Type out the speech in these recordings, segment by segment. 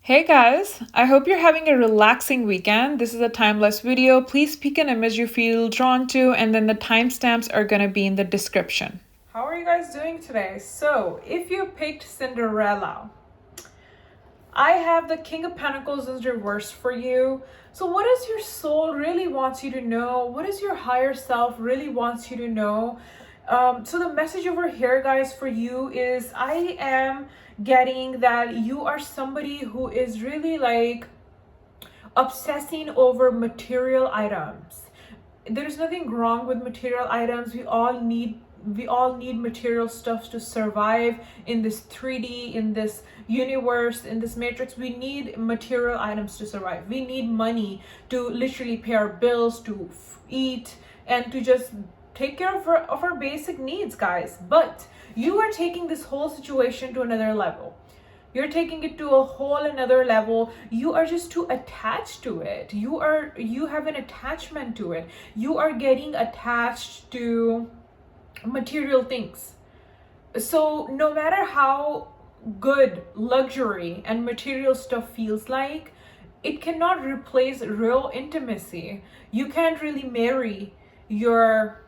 Hey guys, I hope you're having a relaxing weekend. This is a timeless video. Please pick an image you feel drawn to, and then the timestamps are gonna be in the description. How are you guys doing today? So, if you picked Cinderella, I have the King of Pentacles in reverse for you. So, what does your soul really wants you to know? What does your higher self really wants you to know? So the message over here, guys, for you is I am getting that you are somebody who is really like obsessing over material items. There's nothing wrong with material items. We all need material stuff to survive in this 3D, in this universe, in this matrix. We need material items to survive. We need money to literally pay our bills, to eat, and to just take care of our basic needs, guys. But you are taking this whole situation to another level. You're taking it to a whole another level. You are just too attached to it. You have an attachment to it. You are getting attached to material things. So no matter how good luxury and material stuff feels like, it cannot replace real intimacy. You can't really marry your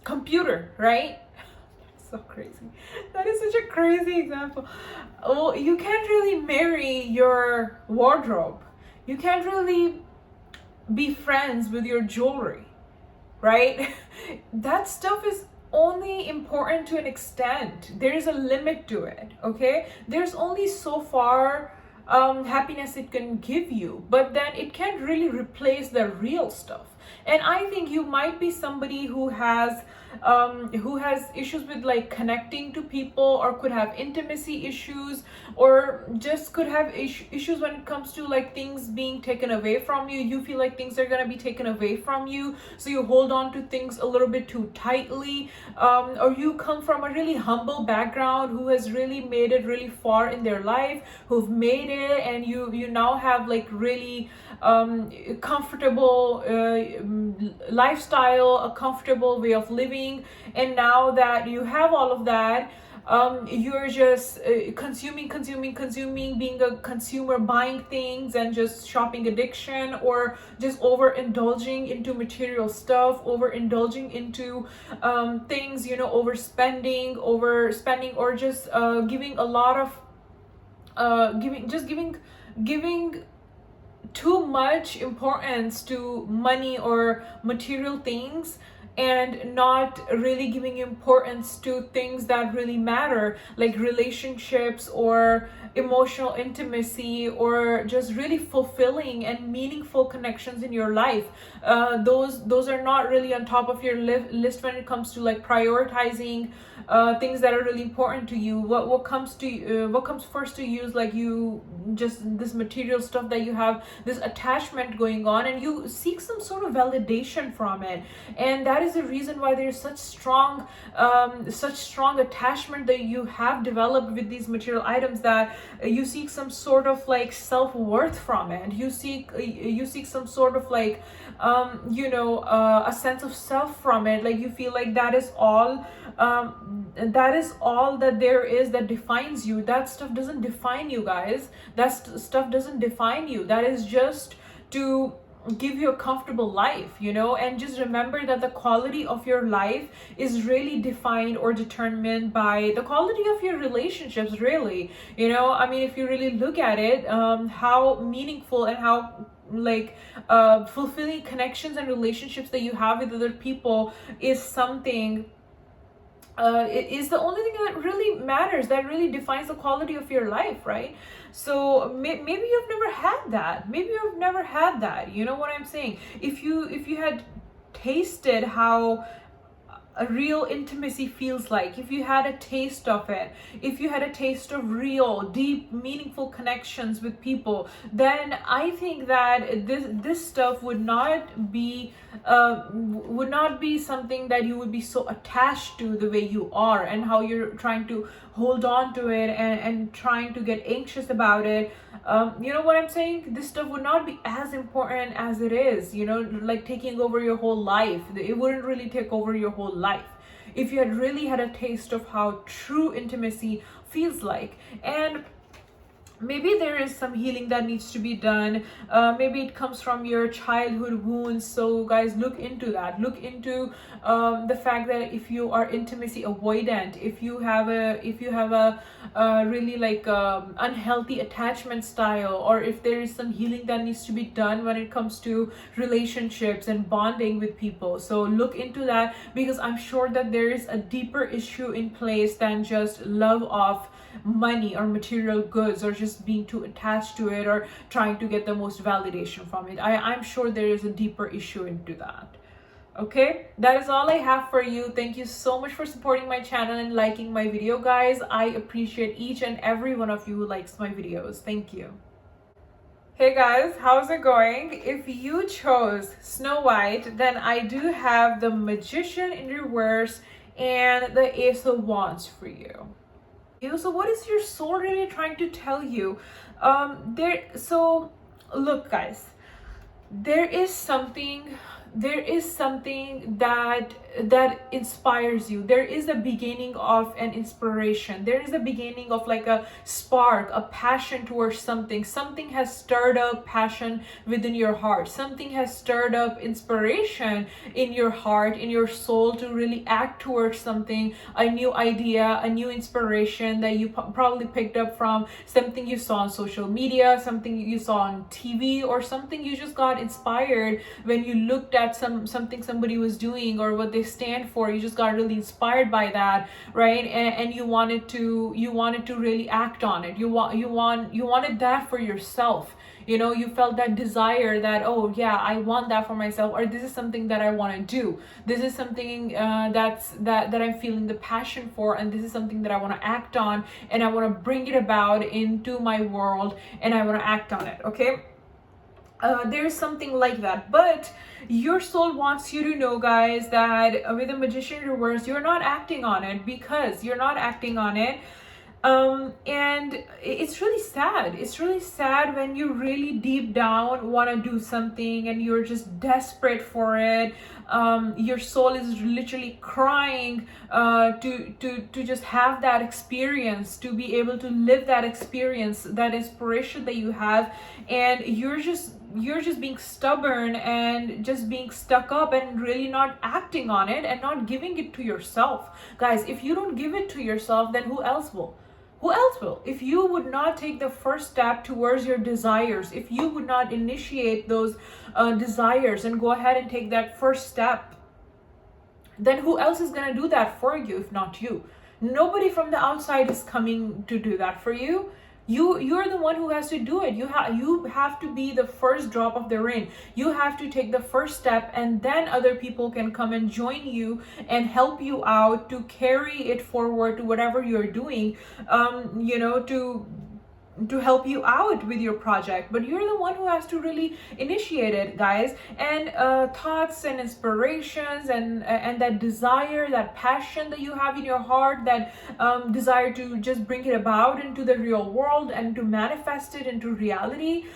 computer, right? So crazy. That is such a crazy example. Oh, you can't really marry your wardrobe. You can't really be friends with your jewelry, right? That stuff is only important to an extent. There is a limit to it, okay? There's only so far happiness it can give you, but then it can't really replace the real stuff. And I think you might be somebody who has issues with like connecting to people, or could have intimacy issues, or just could have issues when it comes to like things being taken away from you. You feel like things are going to be taken away from you, so you hold on to things a little bit too tightly, or you come from a really humble background who has really made it really far in their life, who've made it, and you now have like really comfortable lifestyle, a comfortable way of living. And now that you have all of that, you're just consuming, being a consumer, buying things, and just shopping addiction, or just overindulging into material stuff, overindulging into things, overspending, or just giving a lot of giving too much importance to money or material things, and not really giving importance to things that really matter, like relationships or emotional intimacy, or just really fulfilling and meaningful connections in your life. Those are not really on top of your list when it comes to like prioritizing things that are really important to you. What comes first to you is like you just this material stuff that you have this attachment going on, and you seek some sort of validation from it. And that is the reason why there's such strong attachment that you have developed with these material items, that you seek some sort of like self-worth from it. You seek some sort of like a sense of self from it. Like you feel like that is all that there is that defines you. That stuff doesn't define you, guys. That stuff doesn't define you. That is just to give you a comfortable life, and just remember that the quality of your life is really defined or determined by the quality of your relationships, really. I mean, if you really look at it, how meaningful and how like fulfilling connections and relationships that you have with other people is something, it is the only thing that really matters, that really defines the quality of your life, right? So maybe you've never had that. You know what I'm saying? If you had tasted how a real intimacy feels like, if you had a taste of it, if you had a taste of real deep meaningful connections with people, then I think that this stuff would not be something that you would be so attached to the way you are, and how you're trying to hold on to it, and trying to get anxious about it. You know what I'm saying? This stuff would not be as important as it is, like taking over your whole life. It wouldn't really take over your whole life if you had really had a taste of how true intimacy feels like. And maybe there is some healing that needs to be done. Maybe it comes from your childhood wounds. So guys, look into that. Look into the fact that if you are intimacy avoidant, if you have a really like unhealthy attachment style, or if there is some healing that needs to be done when it comes to relationships and bonding with people. So look into that, because I'm sure that there is a deeper issue in place than just love of money or material goods, or just being too attached to it, or trying to get the most validation from it. I'm sure there is a deeper issue into that. Okay, that is all I have for you. Thank you so much for supporting my channel and liking my video, guys. I appreciate each and every one of you who likes my videos. Thank you. Hey guys, how's it going? If you chose Snow White, then I do have the Magician in reverse and the Ace of Wands for you. So what is your soul really trying to tell you? So look guys, there is something that inspires you. There is a beginning of an inspiration. There is a beginning of like a spark, a passion towards something. Something has stirred up passion within your heart. Something has stirred up inspiration in your heart, in your soul, to really act towards something, a new idea, a new inspiration that you probably picked up from something you saw on social media, something you saw on TV, or something you just got inspired when you looked at something somebody was doing or what they stand for. You just got really inspired by that, right? And you wanted to really act on it. You wanted that for yourself. You know, you felt that desire that, oh yeah, I want that for myself, or this is something that I want to do. This is something that I'm feeling the passion for, and this is something that I want to act on, and I want to bring it about into my world, and I want to act on it. Okay. There's something like that, but your soul wants you to know, guys, that with the Magician in reverse, you're not acting on it, because you're not acting on it. And it's really sad. It's really sad when you really deep down want to do something and you're just desperate for it. Your soul is literally crying to just have that experience, to be able to live that experience, that inspiration that you have, and you're just being stubborn and just being stuck up and really not acting on it and not giving it to yourself. Guys, if you don't give it to yourself, then who else will? Who else will? If you would not take the first step towards your desires, if you would not initiate those desires and go ahead and take that first step, then who else is going to do that for you if not you? Nobody from the outside is coming to do that for you. You're the one who has to do it. You have to be the first drop of the rain. You have to take the first step, and then other people can come and join you and help you out to carry it forward to whatever you're doing, to help you out with your project. But you're the one who has to really initiate it, guys. And thoughts and inspirations and that desire, that passion that you have in your heart, that desire to just bring it about into the real world and to manifest it into reality.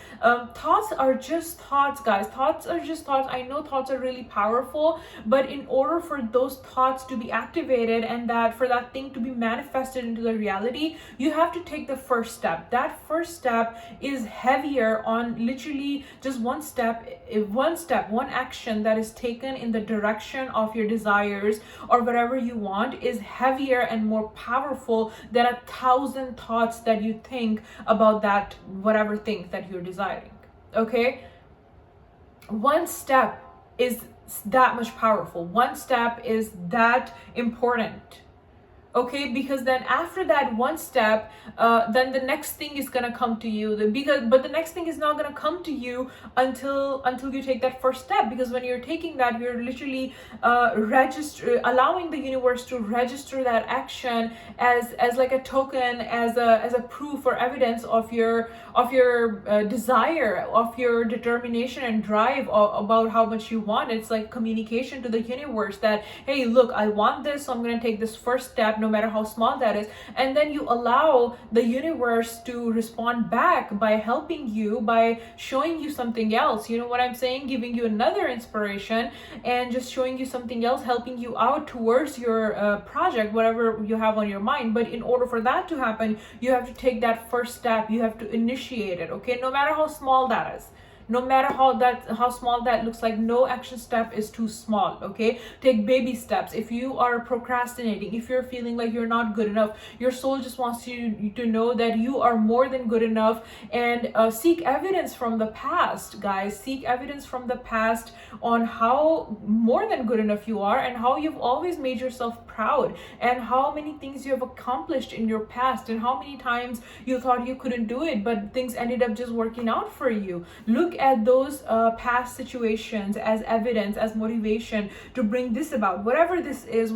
Thoughts are just thoughts, guys. Thoughts are just thoughts. I know thoughts are really powerful, but in order for those thoughts to be activated and that for that thing to be manifested into the reality, you have to take the first step. That first step is heavier on literally just one action that is taken in the direction of your desires or whatever you want is heavier and more powerful than 1,000 thoughts that you think about that whatever thing that you're desiring. Okay, one step is that much powerful. One step is that important. Okay, because then after that one step, then the next thing is gonna come to you. But the next thing is not gonna come to you until you take that first step. Because when you're taking that, you're literally allowing the universe to register that action as like a token, as a proof or evidence of your desire, of your determination and drive about how much you want. It's like communication to the universe that, hey, look, I want this, so I'm gonna take this first step. no matter how small that is, and then you allow the universe to respond back by helping you, by showing you something else. You know what I'm saying? Giving you another inspiration and just showing you something else, helping you out towards your project, whatever you have on your mind. But in order for that to happen, you have to take that first step. You have to initiate it, okay? No matter how small that is, no matter how small that looks like, no action step is too small, okay? Take baby steps. If you are procrastinating, if you're feeling like you're not good enough, your soul just wants you to know that you are more than good enough. And seek evidence from the past, guys. Seek evidence from the past on how more than good enough you are, and how you've always made yourself proud, and how many things you have accomplished in your past, and how many times you thought you couldn't do it but things ended up just working out for you. Look at those past situations as evidence, as motivation to bring this about. Whatever this is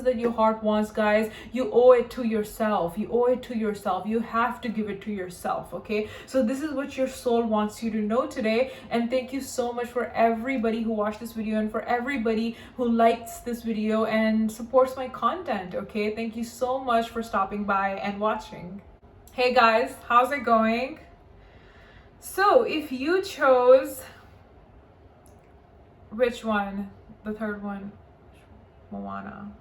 that your heart wants, guys, you owe it to yourself. You owe it to yourself. You have to give it to yourself, okay? So this is what your soul wants you to know today. And thank you so much for everybody who watched this video, and for everybody who likes this video and supports my content, okay? Thank you so much for stopping by and watching. Hey guys, how's it going? So if you chose, which one? The third one, Moana.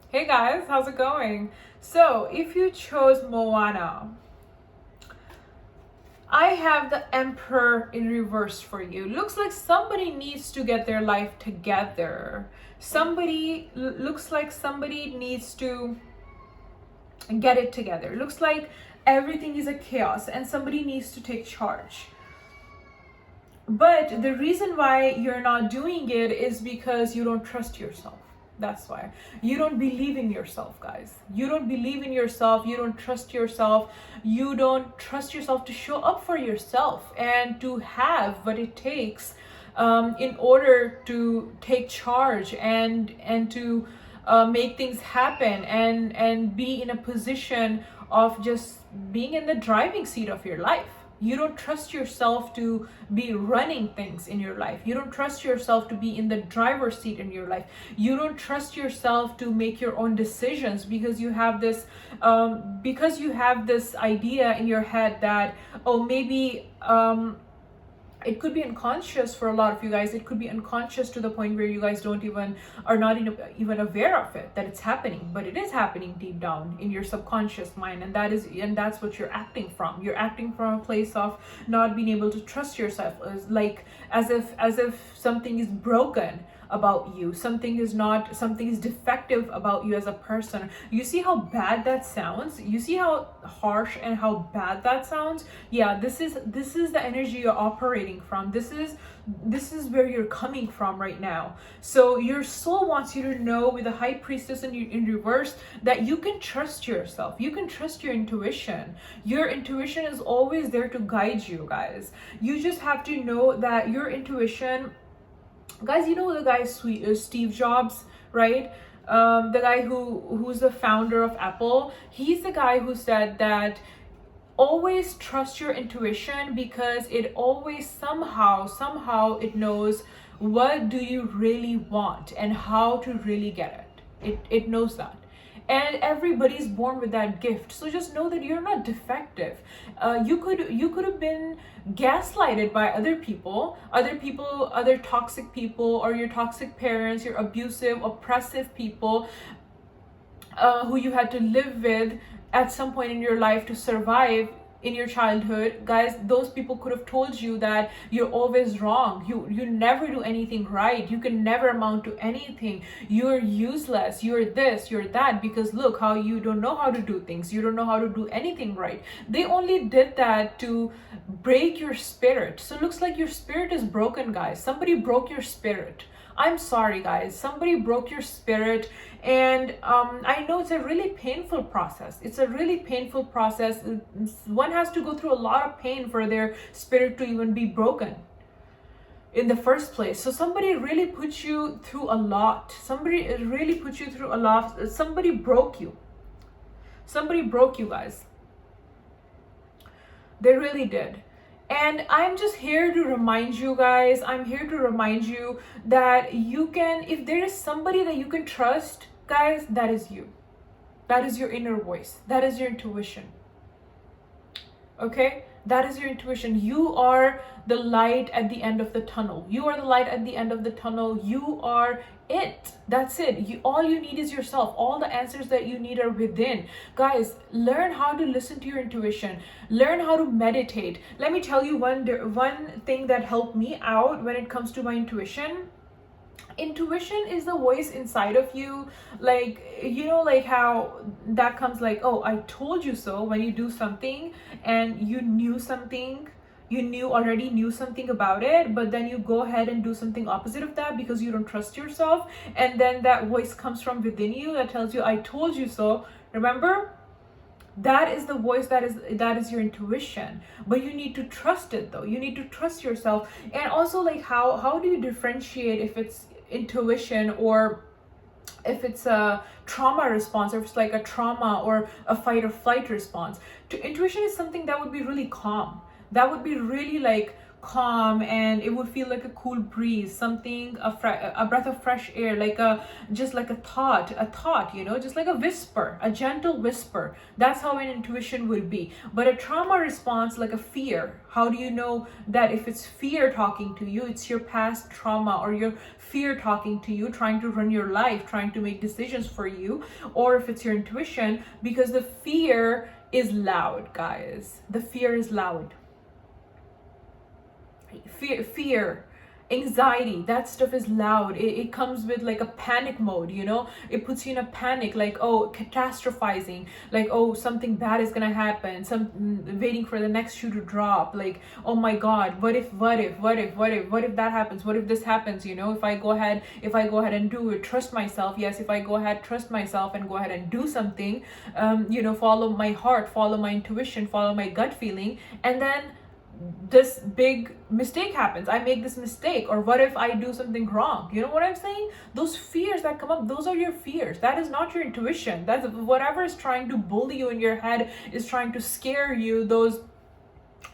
Hey guys, how's it going? So if you chose Moana, I have the Emperor in reverse for you. Looks like somebody needs to get their life together. Looks like somebody needs to get it together. Looks like everything is a chaos and somebody needs to take charge. But the reason why you're not doing it is because you don't trust yourself. That's why. You don't believe in yourself, guys. You don't believe in yourself. You don't trust yourself. You don't trust yourself to show up for yourself and to have what it takes in order to take charge and to make things happen and be in a position of just being in the driving seat of your life. You don't trust yourself to be running things in your life. You don't trust yourself to be in the driver's seat in your life. You don't trust yourself to make your own decisions because you have this idea in your head that, oh, maybe it could be unconscious for a lot of you guys. It could be unconscious to the point where you guys are not even aware of it, that it's happening, but it is happening deep down in your subconscious mind, and that's what you're acting from. You're acting from a place of not being able to trust yourself, as if something is broken about you, something is defective about you as a person. You see how bad that sounds? You see how harsh and how bad that sounds? Yeah, this is the energy you're operating from. This is where you're coming from right now. So your soul wants you to know, with the High Priestess in reverse, that you can trust yourself. You can trust your intuition. Your intuition is always there to guide you, guys. You just have to know that your intuition, guys, you know the guy Steve Jobs, right? The guy who's the founder of Apple. He's the guy who said that always trust your intuition, because it always somehow it knows what do you really want and how to really get it. It knows that. And everybody's born with that gift. So just know that you're not defective. You could have been gaslighted by other people, other toxic people, or your toxic parents, your abusive, oppressive people who you had to live with at some point in your life to survive in your childhood. Guys, those people could have told you that you're always wrong, you never do anything right, you can never amount to anything, you're useless, you're this, you're that, because look how you don't know how to do things, you don't know how to do anything right. They only did that to break your spirit. So it looks like your spirit is broken, guys. Somebody broke your spirit. I'm sorry, guys. Somebody broke your spirit, and I know it's a really painful process. It's a really painful process. One has to go through a lot of pain for their spirit to even be broken in the first place. So somebody really put you through a lot. Somebody broke you. Somebody broke you, guys. They really did. And I'm just here to remind you guys, I'm here to remind you that you can, if there is somebody that you can trust, guys, that is you. That is your inner voice. That is your intuition. Okay? That is your intuition. You are the light at the end of the tunnel. You are the light at the end of the tunnel. You are it. That's it. All you need is yourself. All the answers that you need are within. Guys, learn how to listen to your intuition. Learn how to meditate. Let me tell you one thing that helped me out when it comes to my intuition. Intuition is the voice inside of you, like, you know, like how that comes like, oh, I told you so, when you do something and you knew something, you already knew something about it, but then you go ahead and do something opposite of that because you don't trust yourself, and then that voice comes from within you that tells you, I told you so. Remember, that is the voice, that is your intuition. But you need to trust it though. You need to trust yourself. And also, like, how do you differentiate if it's intuition or if it's a trauma response, or if it's like a trauma or a fight or flight response? Intuition is something that would be really calm. That would be really like calm, and it would feel like a cool breeze, something, a breath of fresh air, like just like a thought, you know, just like a whisper, a gentle whisper. That's how an intuition would be. But a trauma response, like a fear, how do you know that if it's fear talking to you, it's your past trauma or your fear talking to you, trying to run your life, trying to make decisions for you, or if it's your intuition? Because the fear is loud, guys. The fear is loud. Fear, anxiety, that stuff is loud. It comes with like a panic mode, you know. It puts you in a panic, like, oh, catastrophizing, like, oh, something bad is gonna happen, waiting for the next shoe to drop, like, oh my god, what if that happens, what if this happens, you know, if I go ahead and do it, trust myself. Yes, if I go ahead, trust myself and go ahead and do something, you know, follow my heart, follow my intuition, follow my gut feeling, and then this big mistake happens, I make this mistake, or what if I do something wrong? You know what I'm saying? Those fears that come up, those are your fears. That is not your intuition. That's whatever is trying to bully you in your head, is trying to scare you. Those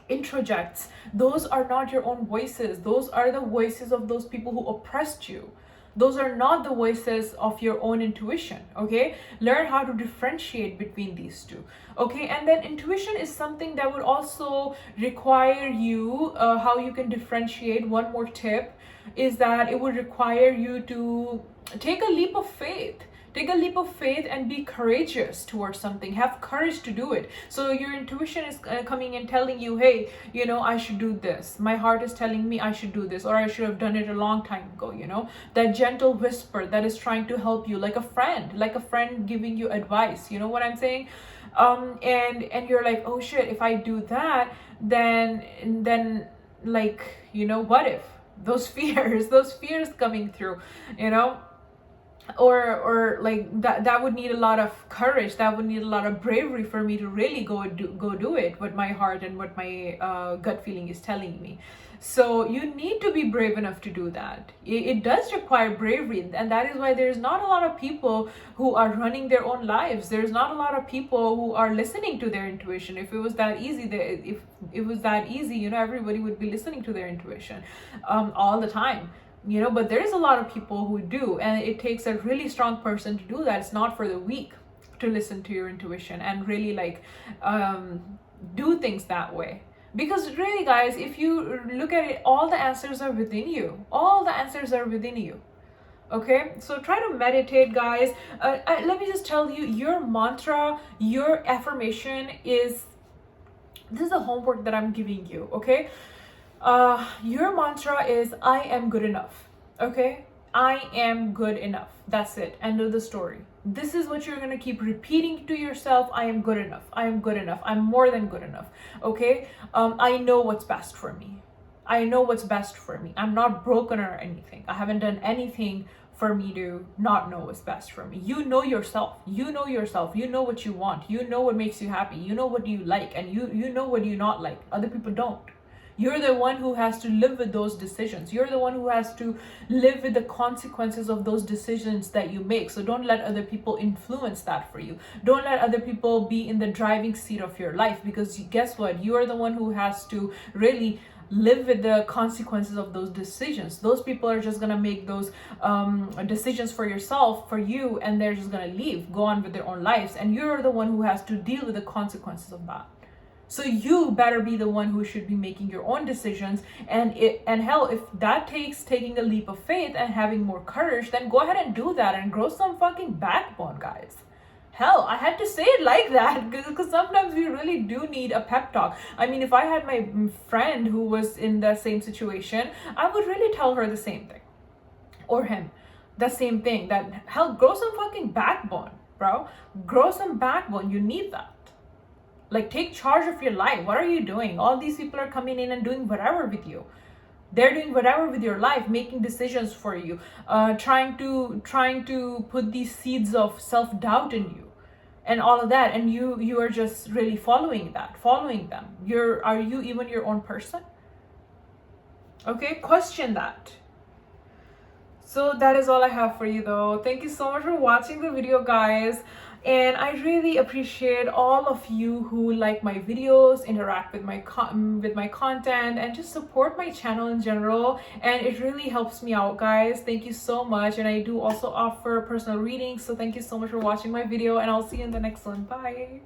introjects, those are not your own voices. Those are the voices of those people who oppressed you. Those are not the voices of your own intuition. Okay, learn how to differentiate between these two. Okay, and then intuition is something that would also require you, how you can differentiate. One more tip is that it would require you to take a leap of faith. Take a leap of faith and be courageous towards something. Have courage to do it. So your intuition is coming and telling you, hey, you know, I should do this. My heart is telling me I should do this, or I should have done it a long time ago, you know. That gentle whisper that is trying to help you, like a friend giving you advice. You know what I'm saying? And you're like, oh shit, if I do that, then like, you know, what if? Those fears coming through, you know. Or like that would need a lot of courage, that would need a lot of bravery for me to really go do it, what my heart and what my gut feeling is telling me. So you need to be brave enough to do that. It does require bravery, and that is why there's not a lot of people who are running their own lives. There's not a lot of people who are listening to their intuition. If it was that easy, if it was that easy, you know, everybody would be listening to their intuition all the time. You know, but there's a lot of people who do, and it takes a really strong person to do that. It's not for the weak to listen to your intuition and really like do things that way. Because really, guys, if you look at it, all the answers are within you. All the answers are within you. Okay, so try to meditate, guys. Let me just tell you, your mantra, your affirmation is, this is the homework that I'm giving you. Okay, your mantra is, I am good enough. Okay, I am good enough. That's it. End of the story. This is what you're going to keep repeating to yourself. I am good enough. I am good enough. I'm more than good enough. Okay, I know what's best for me. I know what's best for me. I'm not broken or anything. I haven't done anything for me to not know what's best for me. You know yourself. You know yourself. You know what you want. You know what makes you happy. You know what you like, and you know what you not like. Other people don't. You're the one who has to live with those decisions. You're the one who has to live with the consequences of those decisions that you make. So don't let other people influence that for you. Don't let other people be in the driving seat of your life, because guess what? You are the one who has to really live with the consequences of those decisions. Those people are just gonna make those decisions for yourself, for you, and they're just gonna leave, go on with their own lives, and you're the one who has to deal with the consequences of that. So you better be the one who should be making your own decisions. And hell, if that takes taking a leap of faith and having more courage, then go ahead and do that and grow some fucking backbone, guys. Hell, I had to say it like that because sometimes we really do need a pep talk. I mean, if I had my friend who was in the same situation, I would really tell her the same thing, or him, the same thing, that hell, grow some fucking backbone, bro. Grow some backbone. You need that. Like, take charge of your life. What are you doing? All these people are coming in and doing whatever with you. They're doing whatever with your life, making decisions for you, trying to put these seeds of self-doubt in you and all of that. And you are just really following them. Are you even your own person? Okay, question that. So that is all I have for you though. Thank you so much for watching the video, guys. And I really appreciate all of you who like my videos, interact with my content, and just support my channel in general. And it really helps me out, guys. Thank you so much. And I do also offer personal readings. So thank you so much for watching my video, and I'll see you in the next one. Bye.